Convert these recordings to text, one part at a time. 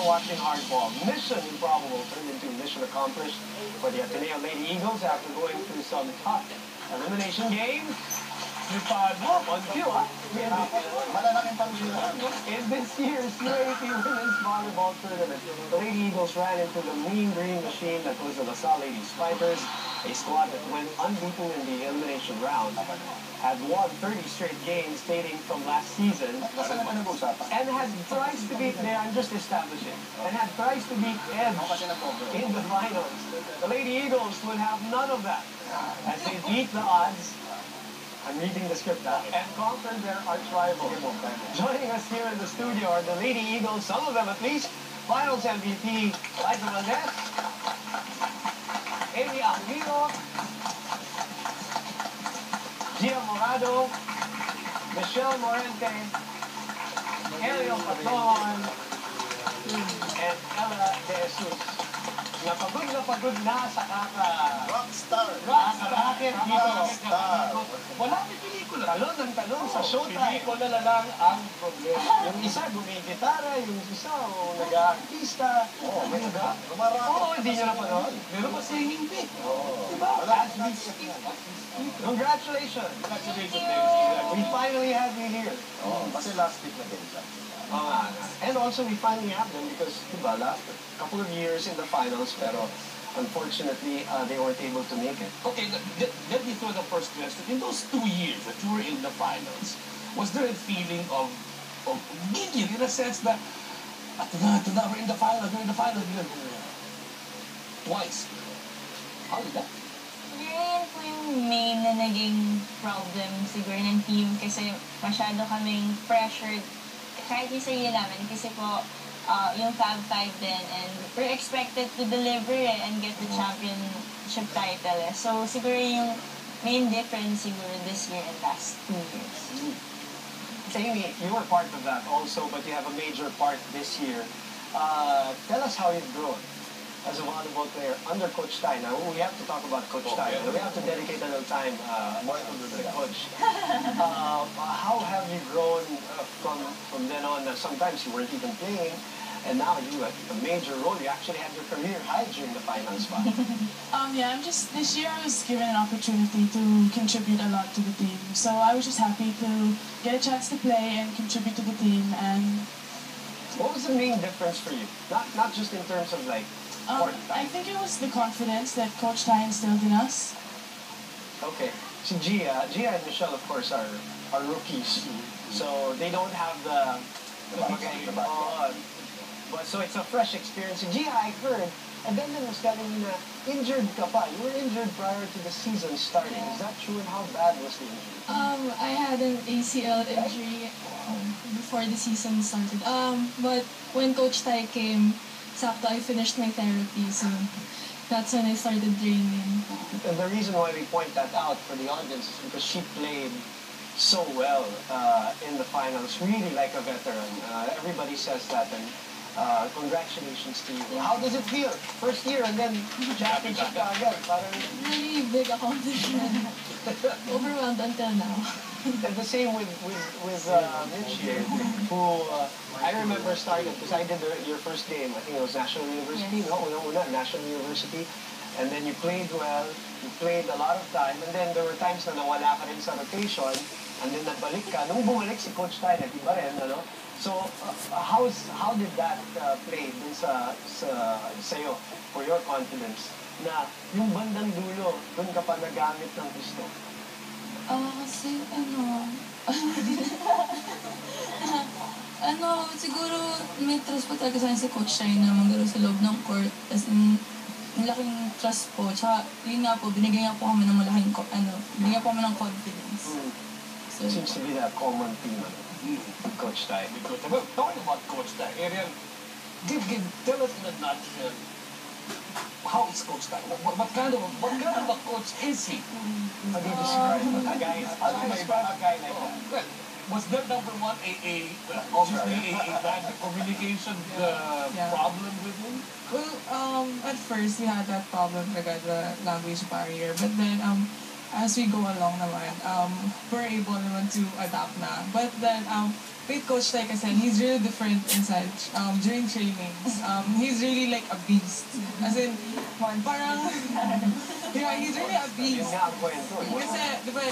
watching Hardball. Mission Improbable turned into mission accomplished for the Ateneo Lady Eagles after going through some tough elimination games. In this year's UAP Women's Volleyball Tournament, the Lady Eagles ran into the mean green machine that was the LaSalle Ladies Fighters, a squad that went unbeaten in the elimination round, had won 30 straight games dating from last season, and had thrice to beat, I'm just establishing, and had thrice to beat Edge in the finals. The Lady Eagles would have none of that, as they beat the odds. I'm reading the script now. And conquered their arch rival. Joining us here in the studio are the Lady Eagles, some of them at least. Finals MVP, Liza Valdez, Amy Aquino, Gia Morado, Michelle Morente, Ariel Patron, and Ella De Jesus. Napagod na sa Rockstar. Rocket dito. Wala may pelikula. Talon ng talon sa showtime. Pelikula na lang ang problema. Yung isa gumigitara, yung isa nag-aartista. May gumarakot. Hindi nyo napanood. Meron pa singing bit. Diba? As we speak. Congratulations. We finally have you here. Kasi last week na din siya. And also we finally have them because, diba, last couple of years in the finals, pero unfortunately, they weren't able to make it. Okay, let me throw the first question. In those 2 years that you were in the finals, was there a feeling of giddy in a sense that, ito na, we're in the finals, twice. How did that? Yun po yung main na naging problem siguro ng team kasi masyado kaming pressured kahit yung sarili namin kasi po yung Fab 5 din and we're expected to deliver and get the championship title. So siguro yung main difference siguro this year and last 2 years. Amy, you were part of that also, but you have a major part this year. Tell us how you've grown as a volleyball player under Coach Tai. Now, we have to talk about Coach Tai. We have to dedicate a little time to the coach. How have you grown from then on? Sometimes you weren't even playing, and now you have a major role. You actually had your career high during the finals. Yeah, this year I was given an opportunity to contribute a lot to the team. So I was just happy to get a chance to play and contribute to the team. And what was the main difference for you? Not just in terms of like, I think it was the confidence that Coach Tai instilled in us. Okay. So Gia and Michelle, of course, are rookies. So they don't have the but so it's a fresh experience. So Gia, I heard, and then was telling me na injured ka pa. You were injured prior to the season starting. Is that true? And how bad was the injury? I had an ACL injury before the season started. But when Coach Tai came, sakto I finished my therapy, so that's when I started training. And the reason why we point that out for the audience is because she played so well in the finals, really like a veteran. Everybody says that, and congratulations to you. How does it feel? First year and then championship again. Really big accomplishment. Overwhelmed until now. And the same with Mitch here, who I remember started, because I did your first game, I think it was National University, National University, and then you played well, you played a lot of time, and then there were times na nawala ka rin sa rotation, and then nagbalik ka. Nung bumalik si Coach Tai, nag-iba rin, ano? So, how did that play dun sa'yo, for your confidence, na yung bandang dulo, dun ka pa nagamit ng gusto? Kasi siguro may trust pa talaga sa akin si Coach Tai na maglaro sa loob ng court. As in, malaking trust po. Tsaka, yun nga po, binigyan po kami ng malaking, binigyan po kami ng confidence. So, seems to be that common theme, Coach Tai. Talking about Coach Tai, Ariel, tell us in a nutshell, how is Coach Tai? What kind of a coach is he? How do you describe a guy like that? Well, was there number one obviously a bad communication problem with him? Well, at first we had that problem, like the language barrier, but then as we go along naman, we're able naman to adapt na. But then, with Coach like I said, he's really different inside during trainings. He's really like a beast. As in, parang, yeah, he's really a beast. Kasi, diba,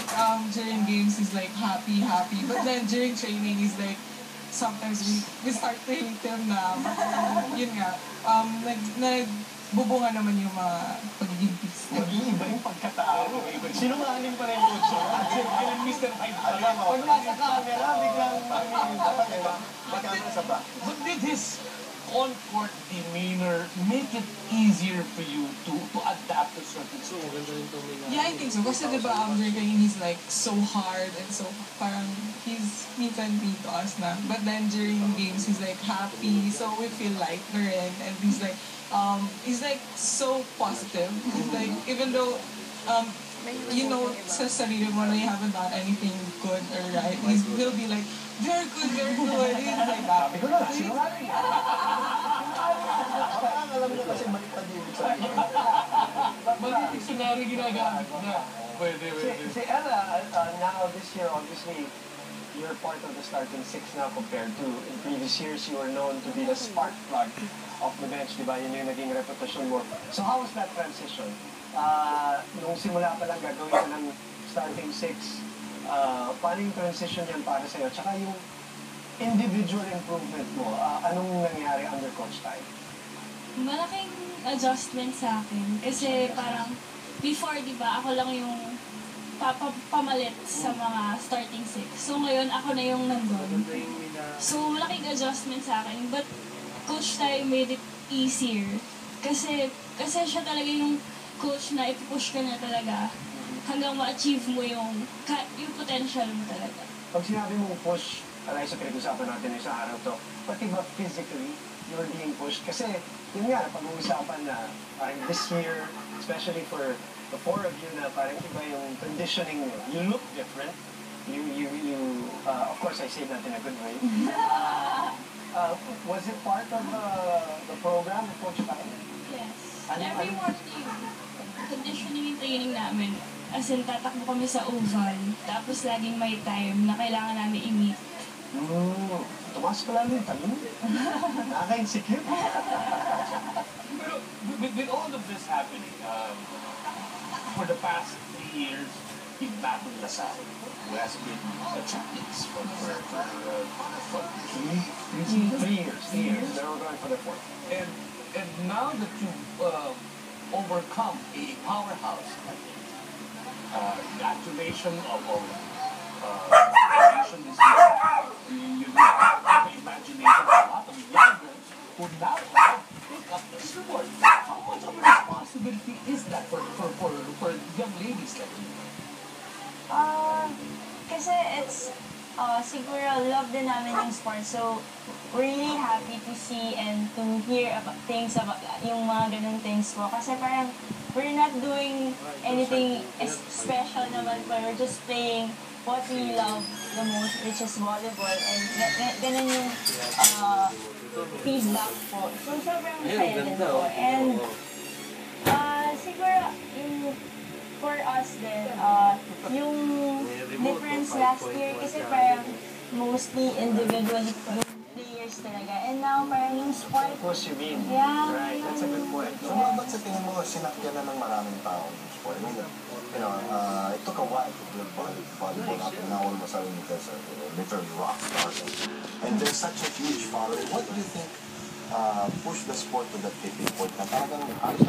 during games, he's like happy. But then during training, he's like, sometimes we start to hate him na, yun nga, nagbubunga naman yung mga pagiging beast. Mag-iiba yung pagkatao. Sinungaling pa rin yung coach. Kailan Mr. Hyde pa rin. Pag nasa camera, biglang But did his on-court demeanor make it easier for you to adapt to certain situations? Yeah, I think so. Kasi diba, during training, he's like so hard and so parang he's minsan mean to us na. But then during games, he's like happy, so we feel lighter and he's like so positive. He's like, even though you know sa sarili mo na you haven't done anything good or right, he'll be like, very good. He's like that. Alam niyo kasi mali pa din sa akin. Bakit dictionary ginagamit na? Pwede. Si Ella, now this year, obviously, you're part of the starting six now compared to in previous years, you were known to be the spark plug of the bench, di ba? Yun yung naging reputasyon mo. So how was that transition? Nung simula pa lang gagawin ka ng starting six, paano yung transition yan para sa'yo? Tsaka yung individual improvement mo, anong nangyari under Coach Ty? Malaking adjustment sa akin. Kasi parang, before, di ba, ako lang yung pamalit sa mga starting six. So ngayon, ako na yung nandun. So malaking adjustment sa akin. But Coach Ty made it easier. Kasi siya talaga yung coach na ipupush ka na talaga hanggang ma-achieve mo yung potential mo talaga. Pag sinabi mong push, alay sa pinag-usapan natin sa araw to, pati ba physically, you're being pushed? Kasi, yun nga, pag-uusapan na parang this year, especially for the four of you na parang iba yung conditioning mo. You look different. Of course, I say that in a good way. Was it part of the program of Coach Ty? Yes. Every morning, conditioning yung training namin. As in, tatakbo kami sa oval. Tapos laging may time na kailangan namin i-meet. Tumas ko lang yung talong. Nakaka-insecure. Pero with all of this happening, for the past 3 years, you've battled Lasal, who has been the champions for 3 years. They were going for the fourth. And now that you've overcome a powerhouse, the activation of activation this year, you have the imagination of a lot of young girls who now pick up the sport. How much of a responsibility is that for young ladies like you? Kasi it's siguro love din namin yung sport. So, we're really happy to see and to hear about things about yung mga ganun things po. Kasi parang we're not doing anything special naman po. We're just playing what we love the most, which is volleyball. And ganun yung feedback po. So, sobrang saya din po. And siguro yung for us din, yung difference last year kasi parang mostly individual players talaga. And now parang yung sport. Of course, you mean. Yeah. Right, that's a good point. So, ba't sa tingin mo sinakyan na ng maraming tao yung sport? I mean, it took a while to build volleyball up, and now all of a sudden you guys are literally rock stars. And there's such a huge following. What do you think pushed the sport to that tipping point na talagang halos